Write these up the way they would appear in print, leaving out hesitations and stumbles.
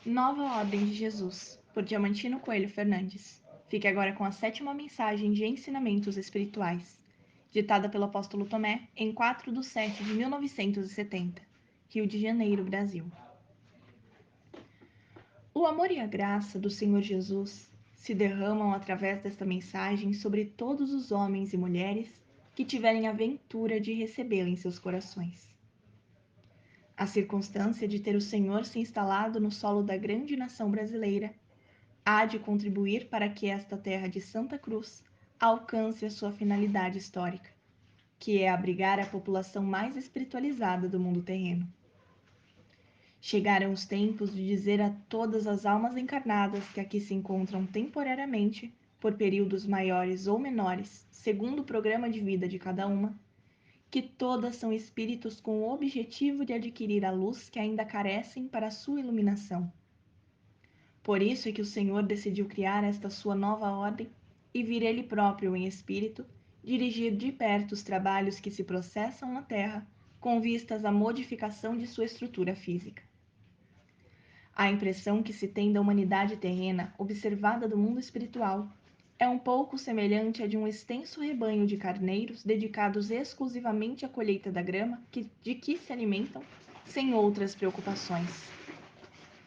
Nova Ordem de Jesus, por Diamantino Coelho Fernandes. Fique agora com a sétima mensagem de ensinamentos espirituais, ditada pelo apóstolo Tomé em 4/7/1970, Rio de Janeiro, Brasil. O amor e a graça do Senhor Jesus se derramam através desta mensagem sobre todos os homens e mulheres que tiverem a ventura de recebê-la em seus corações. A circunstância de ter o Senhor se instalado no solo da grande nação brasileira há de contribuir para que esta terra de Santa Cruz alcance a sua finalidade histórica, que é abrigar a população mais espiritualizada do mundo terreno. Chegaram os tempos de dizer a todas as almas encarnadas que aqui se encontram temporariamente, por períodos maiores ou menores, segundo o programa de vida de cada uma, que todas são espíritos com o objetivo de adquirir a luz que ainda carecem para a sua iluminação. Por isso é que o Senhor decidiu criar esta sua nova ordem e vir Ele próprio em espírito, dirigir de perto os trabalhos que se processam na Terra, com vistas à modificação de sua estrutura física. A impressão que se tem da humanidade terrena, observada do mundo espiritual, é um pouco semelhante à de um extenso rebanho de carneiros dedicados exclusivamente à colheita da grama de que se alimentam, sem outras preocupações.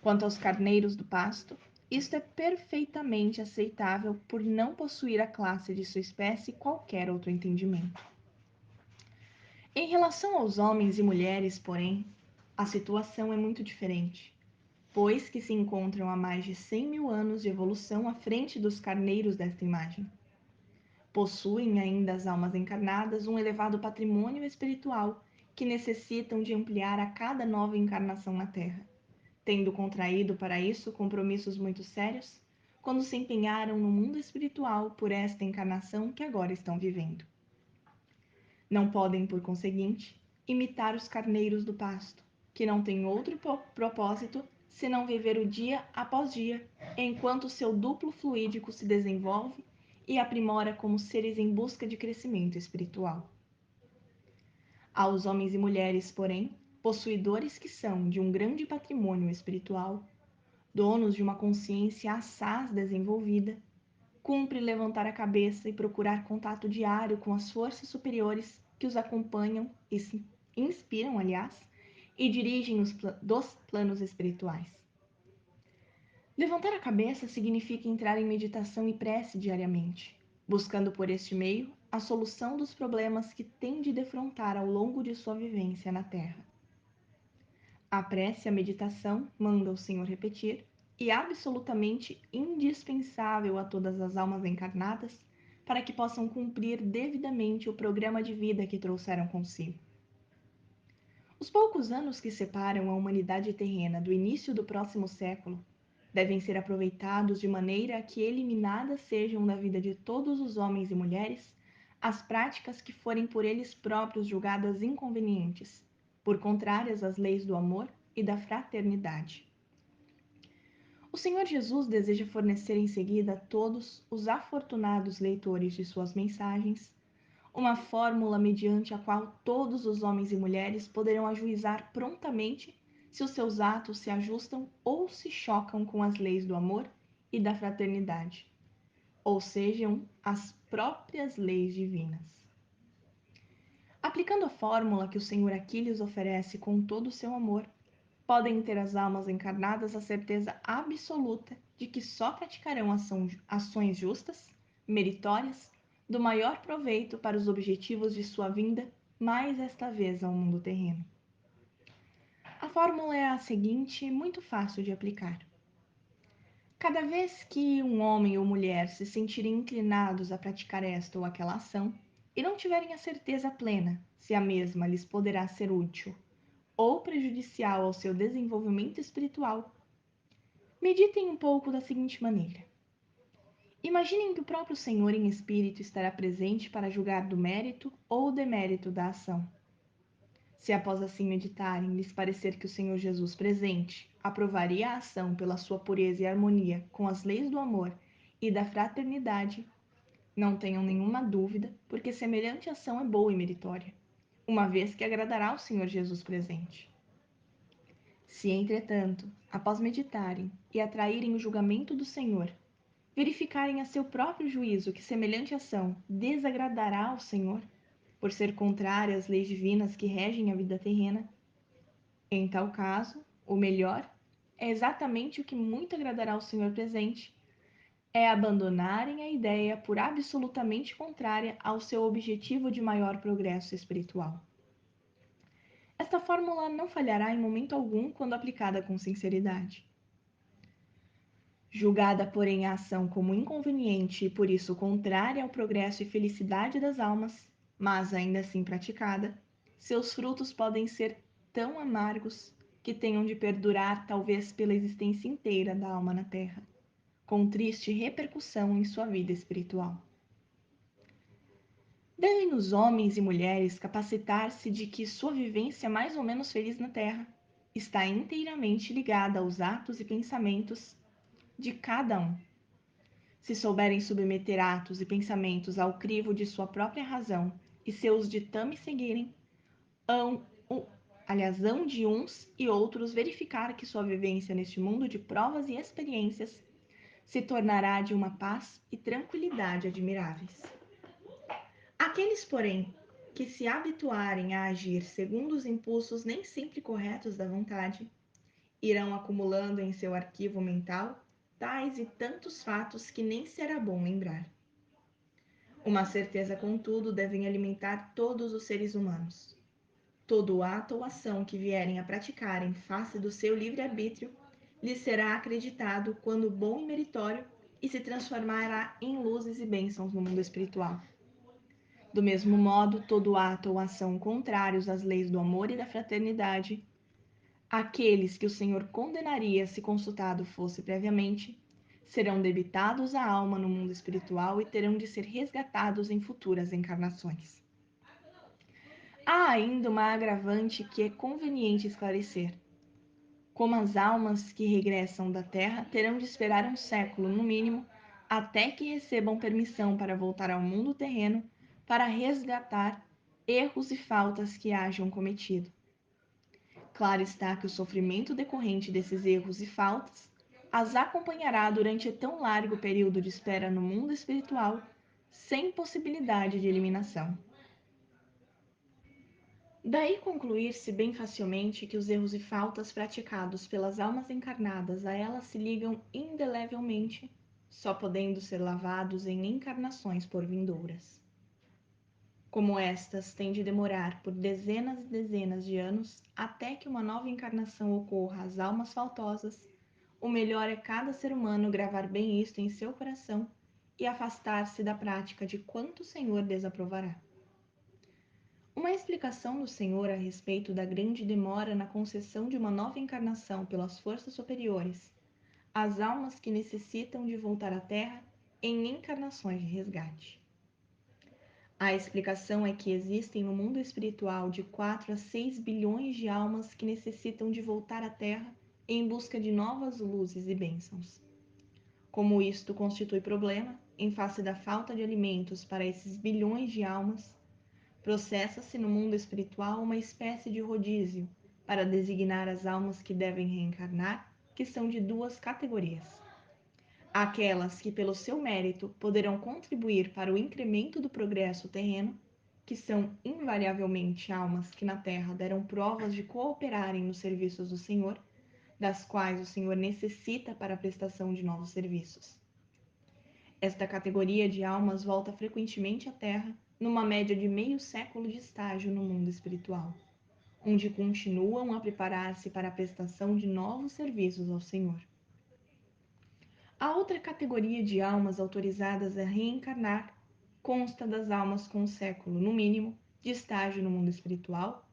Quanto aos carneiros do pasto, isto é perfeitamente aceitável por não possuir a classe de sua espécie qualquer outro entendimento. Em relação aos homens e mulheres, porém, a situação é muito diferente, pois que se encontram há mais de 100.000 anos de evolução à frente dos carneiros desta imagem. Possuem ainda as almas encarnadas um elevado patrimônio espiritual que necessitam de ampliar a cada nova encarnação na Terra, tendo contraído para isso compromissos muito sérios, quando se empenharam no mundo espiritual por esta encarnação que agora estão vivendo. Não podem, por conseguinte, imitar os carneiros do pasto, que não têm outro propósito senão viver o dia após dia, enquanto seu duplo fluídico se desenvolve e aprimora como seres em busca de crescimento espiritual. Aos homens e mulheres, porém, possuidores que são de um grande patrimônio espiritual, donos de uma consciência assaz desenvolvida, cumpre levantar a cabeça e procurar contato diário com as forças superiores que os acompanham e se inspiram, aliás, e dirigem dos planos espirituais. Levantar a cabeça significa entrar em meditação e prece diariamente, buscando por este meio a solução dos problemas que tem de defrontar ao longo de sua vivência na Terra. A prece e a meditação, manda o Senhor repetir, e absolutamente indispensável a todas as almas encarnadas para que possam cumprir devidamente o programa de vida que trouxeram consigo. Os poucos anos que separam a humanidade terrena do início do próximo século devem ser aproveitados de maneira a que eliminadas sejam da vida de todos os homens e mulheres as práticas que forem por eles próprios julgadas inconvenientes, por contrárias às leis do amor e da fraternidade. O Senhor Jesus deseja fornecer em seguida a todos os afortunados leitores de suas mensagens uma fórmula mediante a qual todos os homens e mulheres poderão ajuizar prontamente se os seus atos se ajustam ou se chocam com as leis do amor e da fraternidade, ou sejam as próprias leis divinas. Aplicando a fórmula que o Senhor aqui lhes oferece com todo o seu amor, podem ter as almas encarnadas a certeza absoluta de que só praticarão ações justas, meritórias, do maior proveito para os objetivos de sua vinda, mais esta vez ao mundo terreno. A fórmula é a seguinte, muito fácil de aplicar. Cada vez que um homem ou mulher se sentirem inclinados a praticar esta ou aquela ação, e não tiverem a certeza plena se a mesma lhes poderá ser útil ou prejudicial ao seu desenvolvimento espiritual, meditem um pouco da seguinte maneira. Imaginem que o próprio Senhor em espírito estará presente para julgar do mérito ou demérito da ação. Se após assim meditarem lhes parecer que o Senhor Jesus presente aprovaria a ação pela sua pureza e harmonia com as leis do amor e da fraternidade, não tenham nenhuma dúvida, porque semelhante ação é boa e meritória, uma vez que agradará ao Senhor Jesus presente. Se, entretanto, após meditarem e atraírem o julgamento do Senhor, verificarem a seu próprio juízo que semelhante ação desagradará ao Senhor, por ser contrária às leis divinas que regem a vida terrena, em tal caso, o melhor é exatamente o que muito agradará ao Senhor presente, é abandonarem a ideia por absolutamente contrária ao seu objetivo de maior progresso espiritual. Esta fórmula não falhará em momento algum quando aplicada com sinceridade. Julgada, porém, a ação como inconveniente e por isso contrária ao progresso e felicidade das almas, mas ainda assim praticada, seus frutos podem ser tão amargos que tenham de perdurar talvez pela existência inteira da alma na Terra, com triste repercussão em sua vida espiritual. Devem os homens e mulheres capacitar-se de que sua vivência mais ou menos feliz na Terra está inteiramente ligada aos atos e pensamentos de cada um. Se souberem submeter atos e pensamentos ao crivo de sua própria razão e seus ditames seguirem, hão, hão de uns e outros verificar que sua vivência neste mundo de provas e experiências se tornará de uma paz e tranquilidade admiráveis. Aqueles, porém, que se habituarem a agir segundo os impulsos nem sempre corretos da vontade, irão acumulando em seu arquivo mental tais e tantos fatos que nem será bom lembrar. Uma certeza, contudo, devem alimentar todos os seres humanos. Todo ato ou ação que vierem a praticar em face do seu livre-arbítrio lhes será acreditado quando bom e meritório e se transformará em luzes e bênçãos no mundo espiritual. Do mesmo modo, todo ato ou ação contrários às leis do amor e da fraternidade, aqueles que o Senhor condenaria se consultado fosse previamente, serão debitados à alma no mundo espiritual e terão de ser resgatados em futuras encarnações. Há ainda uma agravante que é conveniente esclarecer. Como as almas que regressam da Terra terão de esperar um século, no mínimo, até que recebam permissão para voltar ao mundo terreno para resgatar erros e faltas que hajam cometido. Claro está que o sofrimento decorrente desses erros e faltas as acompanhará durante tão largo período de espera no mundo espiritual, sem possibilidade de eliminação. Daí concluir-se bem facilmente que os erros e faltas praticados pelas almas encarnadas a elas se ligam indelevelmente, só podendo ser lavados em encarnações por vindouras. Como estas têm de demorar por dezenas e dezenas de anos até que uma nova encarnação ocorra às almas faltosas, o melhor é cada ser humano gravar bem isto em seu coração e afastar-se da prática de quanto o Senhor desaprovará. Uma explicação do Senhor a respeito da grande demora na concessão de uma nova encarnação pelas forças superiores às almas que necessitam de voltar à Terra em encarnações de resgate. A explicação é que existem no mundo espiritual de 4 a 6 bilhões de almas que necessitam de voltar à Terra em busca de novas luzes e bênçãos. Como isto constitui problema, em face da falta de alimentos para esses bilhões de almas, processa-se no mundo espiritual uma espécie de rodízio para designar as almas que devem reencarnar, que são de duas categorias. Aquelas que, pelo seu mérito, poderão contribuir para o incremento do progresso terreno, que são invariavelmente almas que na Terra deram provas de cooperarem nos serviços do Senhor, das quais o Senhor necessita para a prestação de novos serviços. Esta categoria de almas volta frequentemente à Terra, numa média de meio século de estágio no mundo espiritual, onde continuam a preparar-se para a prestação de novos serviços ao Senhor. A outra categoria de almas autorizadas a reencarnar consta das almas com um século, no mínimo, de estágio no mundo espiritual,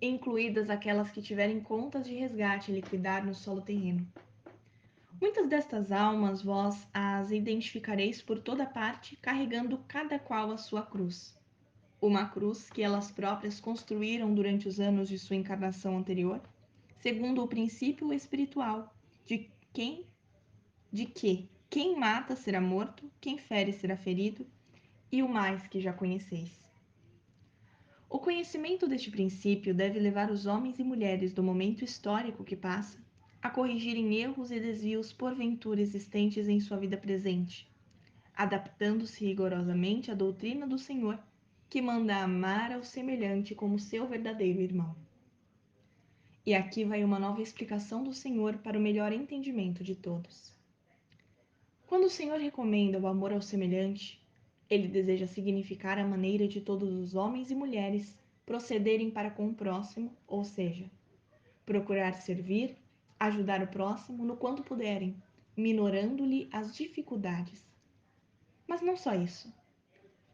incluídas aquelas que tiverem contas de resgate a liquidar no solo terreno. Muitas destas almas vós as identificareis por toda parte, carregando cada qual a sua cruz. Uma cruz que elas próprias construíram durante os anos de sua encarnação anterior, segundo o princípio espiritual de que quem mata será morto, quem fere será ferido, e o mais que já conheceis. O conhecimento deste princípio deve levar os homens e mulheres do momento histórico que passa a corrigirem erros e desvios porventura existentes em sua vida presente, adaptando-se rigorosamente à doutrina do Senhor, que manda amar ao semelhante como seu verdadeiro irmão. E aqui vai uma nova explicação do Senhor para o melhor entendimento de todos. Quando o Senhor recomenda o amor ao semelhante, ele deseja significar a maneira de todos os homens e mulheres procederem para com o próximo, ou seja, procurar servir, ajudar o próximo no quanto puderem, minorando-lhe as dificuldades. Mas não só isso.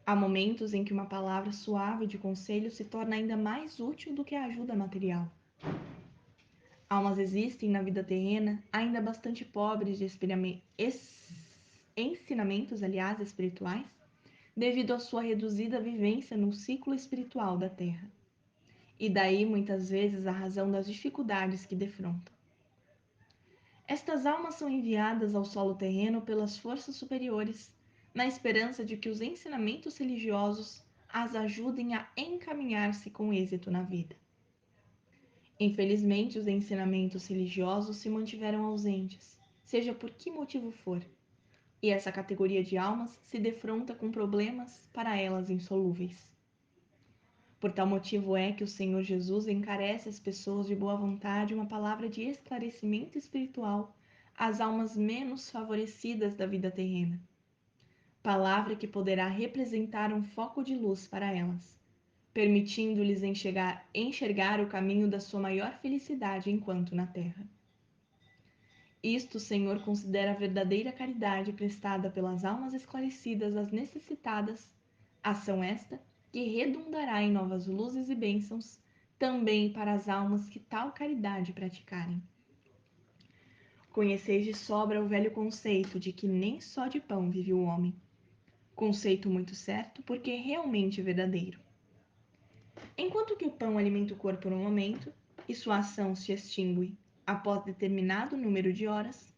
Há momentos em que uma palavra suave de conselho se torna ainda mais útil do que a ajuda material. Almas existem na vida terrena ainda bastante pobres de ensinamentos, espirituais, devido à sua reduzida vivência no ciclo espiritual da Terra. E daí, muitas vezes, a razão das dificuldades que defrontam. Estas almas são enviadas ao solo terreno pelas forças superiores, na esperança de que os ensinamentos religiosos as ajudem a encaminhar-se com êxito na vida. Infelizmente, os ensinamentos religiosos se mantiveram ausentes, seja por que motivo for, e essa categoria de almas se defronta com problemas para elas insolúveis. Por tal motivo é que o Senhor Jesus encarece às pessoas de boa vontade uma palavra de esclarecimento espiritual às almas menos favorecidas da vida terrena. Palavra que poderá representar um foco de luz para elas, permitindo-lhes enxergar o caminho da sua maior felicidade enquanto na terra. Isto o Senhor considera a verdadeira caridade prestada pelas almas esclarecidas às necessitadas, ação esta que redundará em novas luzes e bênçãos também para as almas que tal caridade praticarem. Conheceis de sobra o velho conceito de que nem só de pão vive o homem. Conceito muito certo, porque realmente verdadeiro. Enquanto que o pão alimenta o corpo no momento, e sua ação se extingue após determinado número de horas,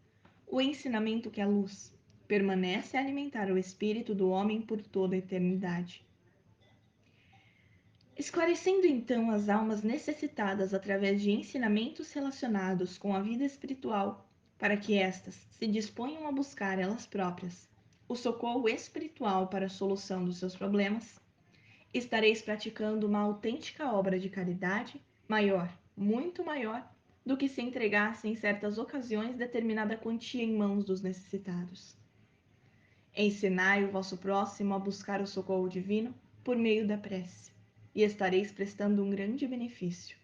o ensinamento que é luz permanece a alimentar o espírito do homem por toda a eternidade. Esclarecendo então as almas necessitadas através de ensinamentos relacionados com a vida espiritual, para que estas se disponham a buscar elas próprias o socorro espiritual para a solução dos seus problemas, estareis praticando uma autêntica obra de caridade maior, muito maior, do que se entregasse em certas ocasiões determinada quantia em mãos dos necessitados. Ensinai o vosso próximo a buscar o socorro divino por meio da prece, e estareis prestando um grande benefício.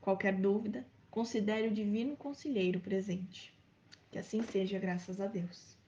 Qualquer dúvida, considere o divino conselheiro presente. Que assim seja, graças a Deus.